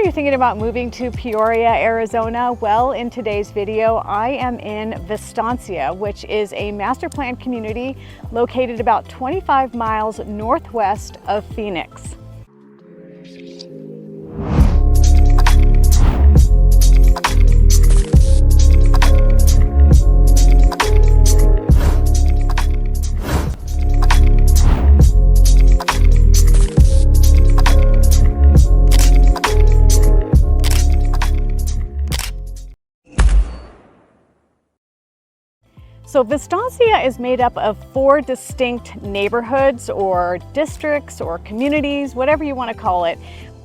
you thinking about moving to Peoria, Arizona? Well, in today's video, I am in Vistancia, which is a master plan community located about 25 miles northwest of Phoenix. So Vistancia is made up of 4 distinct neighborhoods or districts or communities, whatever you want to call it.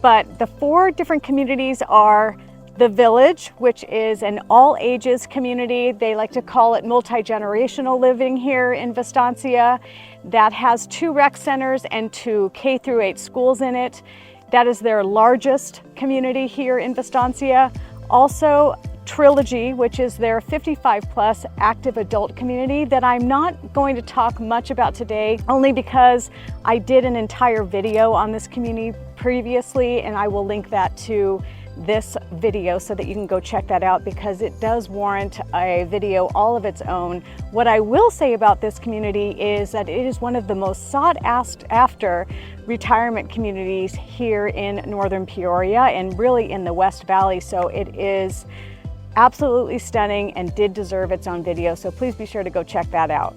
But the 4 different communities are the Village, which is an all ages community. They like to call it multi-generational living here in Vistancia. That has 2 rec centers and 2 K-8 schools in it. That is their largest community here in Vistancia. Also, Trilogy, which is their 55 plus active adult community that I'm not going to talk much about today, only because I did an entire video on this community previously, and I will link that to this video so that you can go check that out because it does warrant a video all of its own. What I will say about this community is that it is one of the most sought after retirement communities here in northern Peoria and really in the West Valley. So it is absolutely stunning and did deserve its own video, so please be sure to go check that out.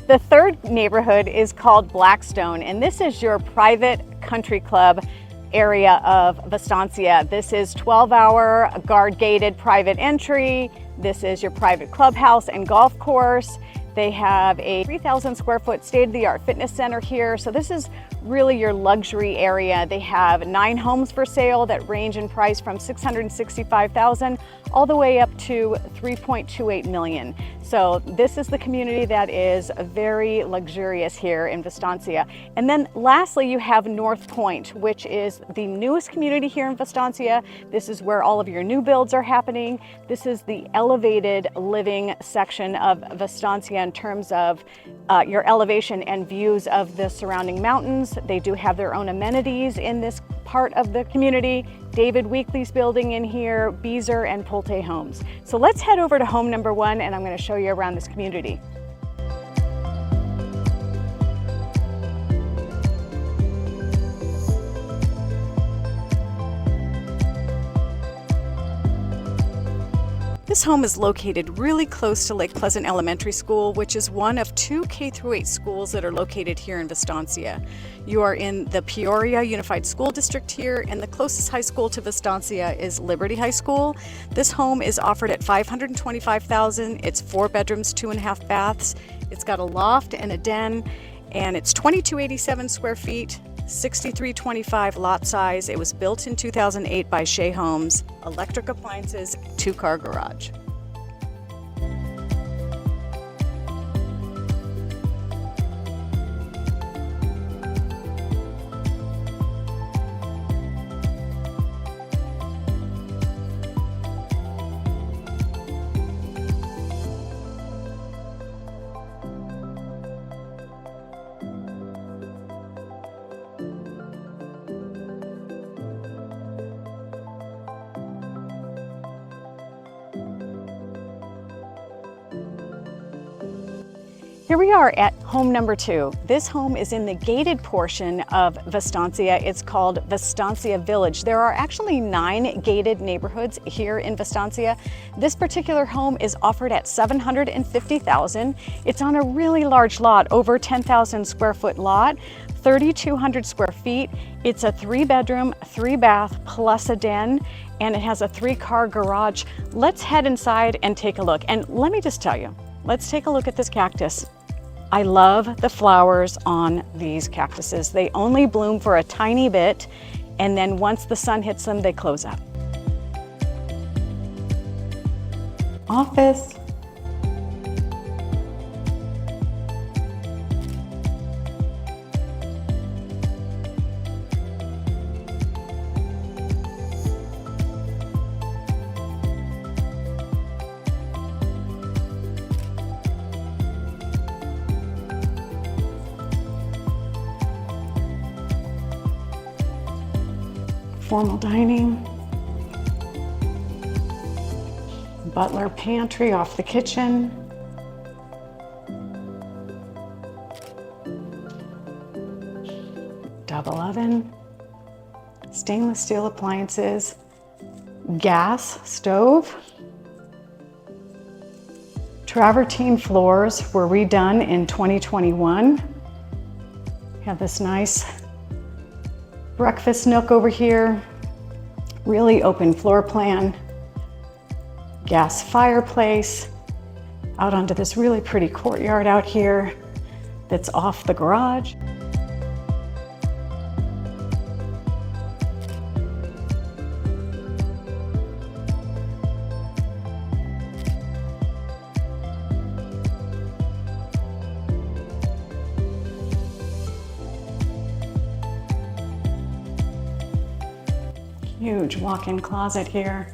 The third neighborhood is called Blackstone, and this is your private country club area of Vistancia. This is 12-hour guard-gated private entry. This is your private clubhouse and golf course. They have a 3,000 square foot state-of-the-art fitness center here. So this is really your luxury area. They have 9 homes for sale that range in price from $665,000 all the way up to $3.28 million. So this is the community that is very luxurious here in Vistancia. And then lastly, you have North Point, which is the newest community here in Vistancia. This is where all of your new builds are happening. This is the elevated living section of Vistancia in terms of your elevation and views of the surrounding mountains. They do have their own amenities in this part of the community. David Weekley's building in here, Beezer and Pulte Homes. So let's head over to home number 1 and I'm going to show you around this community. This home is located really close to Lake Pleasant Elementary School, which is one of 2 K-8 schools that are located here in Vistancia. You are in the Peoria Unified School District here, and the closest high school to Vistancia is Liberty High School. This home is offered at $525,000. It's 4 bedrooms, 2.5 baths. It's got a loft and a den, and it's 2,287 square feet. 6325 lot size. It was built in 2008 by Shea Homes. Electric appliances, 2-car garage. Here we are at home number 2. This home is in the gated portion of Vistancia. It's called Vistancia Village. There are actually 9 gated neighborhoods here in Vistancia. This particular home is offered at $750,000. It's on a really large lot, over 10,000 square foot lot, 3,200 square feet. It's a 3-bedroom, 3-bath plus a den, and it has a 3-car garage. Let's head inside and take a look. And let me just tell you, let's take a look at this cactus. I love the flowers on these cactuses. They only bloom for a tiny bit, and then once the sun hits them, they close up. Office. formal dining. Butler pantry off the kitchen. Double oven. Stainless steel appliances. Gas stove. Travertine floors were redone in 2021. Have this nice breakfast nook over here. Really open floor plan. Gas fireplace. Out onto this really pretty courtyard out here that's off the garage. Huge walk-in closet here.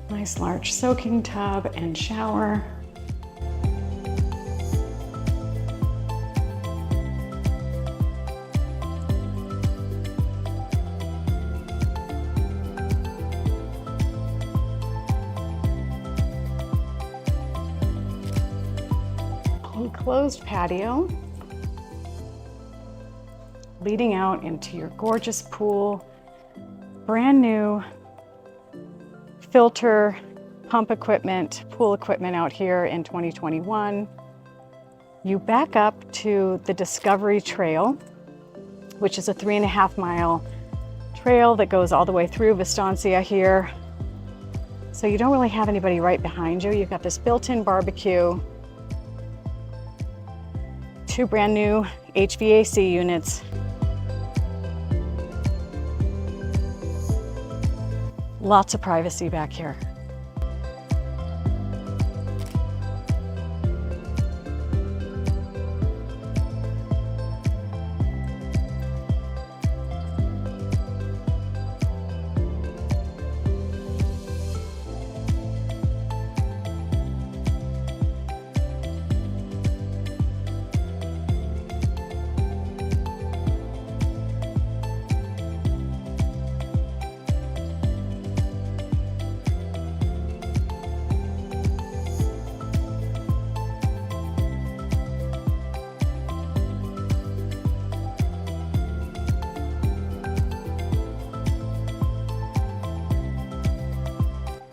Nice large soaking tub and shower. Enclosed patio, leading out into your gorgeous pool. Brand new filter, pump equipment, pool equipment out here in 2021. You back up to the Discovery Trail, which is a 3.5-mile trail that goes all the way through Vistancia here. So you don't really have anybody right behind you. You've got this built-in barbecue, 2 brand new HVAC units. Lots of privacy back here.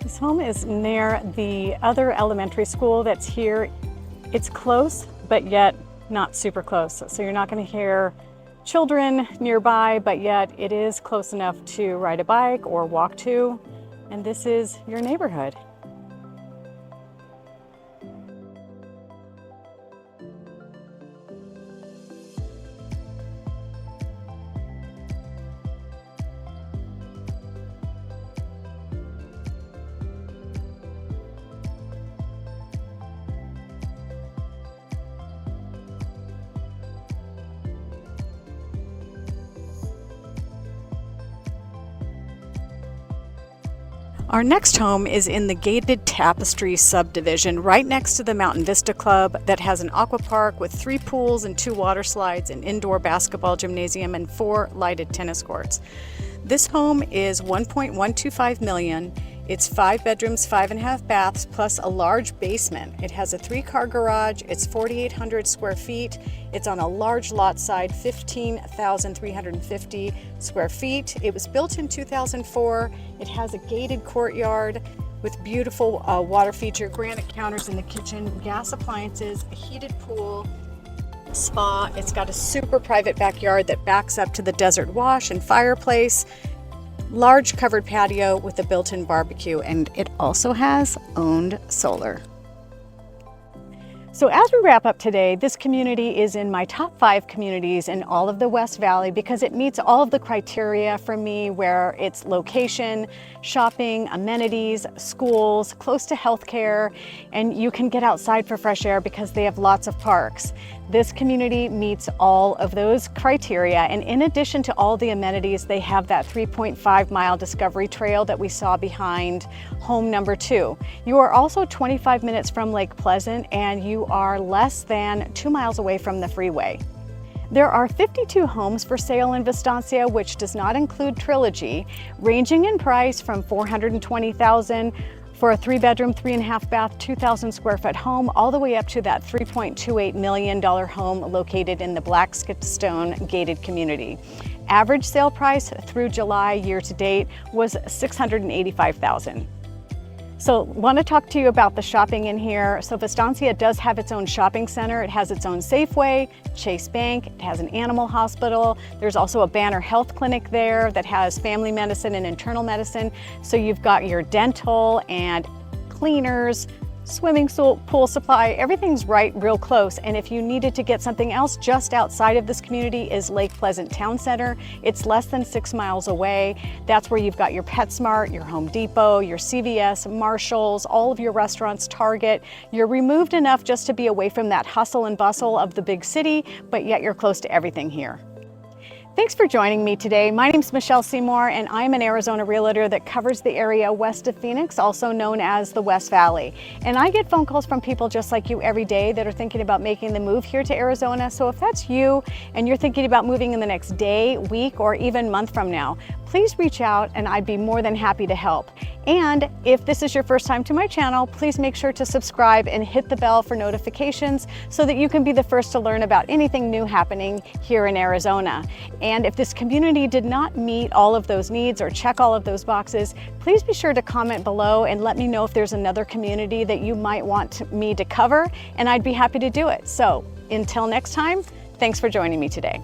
This home is near the other elementary school that's here. It's close, but yet not super close. So you're not going to hear children nearby, but yet it is close enough to ride a bike or walk to. And this is your neighborhood. Our next home is in the gated Tapestry subdivision right next to the Mountain Vista Club that has an aqua park with 3 pools and 2 water slides, an indoor basketball gymnasium, and 4 lighted tennis courts. This home is $1.125 million. It's 5 bedrooms, 5.5 baths, plus a large basement. It has a 3-car garage. It's 4,800 square feet. It's on a large lot side, 15,350 square feet. It was built in 2004. It has a gated courtyard with beautiful water feature, granite counters in the kitchen, gas appliances, a heated pool, spa. It's got a super private backyard that backs up to the desert wash and fireplace. Large covered patio with a built-in barbecue, and it also has owned solar. So as we wrap up today, this community is in my top 5 communities in all of the West Valley because it meets all of the criteria for me, where it's location, shopping, amenities, schools, close to healthcare, and you can get outside for fresh air because they have lots of parks. This community meets all of those criteria, and in addition to all the amenities, they have that 3.5-mile Discovery Trail that we saw behind home number 2. You are also 25 minutes from Lake Pleasant, and you are less than 2 miles away from the freeway. There are 52 homes for sale in Vistancia, which does not include Trilogy, ranging in price from $420,000 for a 3-bedroom, 3.5-bath, 2,000 square foot home, all the way up to that $3.28 million home located in the Blackstone gated community. Average sale price through July year to date was $685,000. So want to talk to you about the shopping in here. So Vistancia does have its own shopping center. It has its own Safeway, Chase Bank, it has an animal hospital. There's also a Banner Health Clinic there that has family medicine and internal medicine. So you've got your dental and cleaners, swimming pool supply, everything's right real close. And if you needed to get something else, just outside of this community is Lake Pleasant Town Center. It's less than 6 miles away. That's where you've got your PetSmart, your Home Depot, your CVS, Marshalls, all of your restaurants, Target. You're removed enough just to be away from that hustle and bustle of the big city, but yet you're close to everything here. Thanks for joining me today. My name's Michelle Seymour, and I'm an Arizona realtor that covers the area west of Phoenix, also known as the West Valley. And I get phone calls from people just like you every day that are thinking about making the move here to Arizona. So if that's you and you're thinking about moving in the next day, week, or even month from now, please reach out and I'd be more than happy to help. And if this is your first time to my channel, please make sure to subscribe and hit the bell for notifications so that you can be the first to learn about anything new happening here in Arizona. And if this community did not meet all of those needs or check all of those boxes, please be sure to comment below and let me know if there's another community that you might want me to cover, and I'd be happy to do it. So until next time, thanks for joining me today.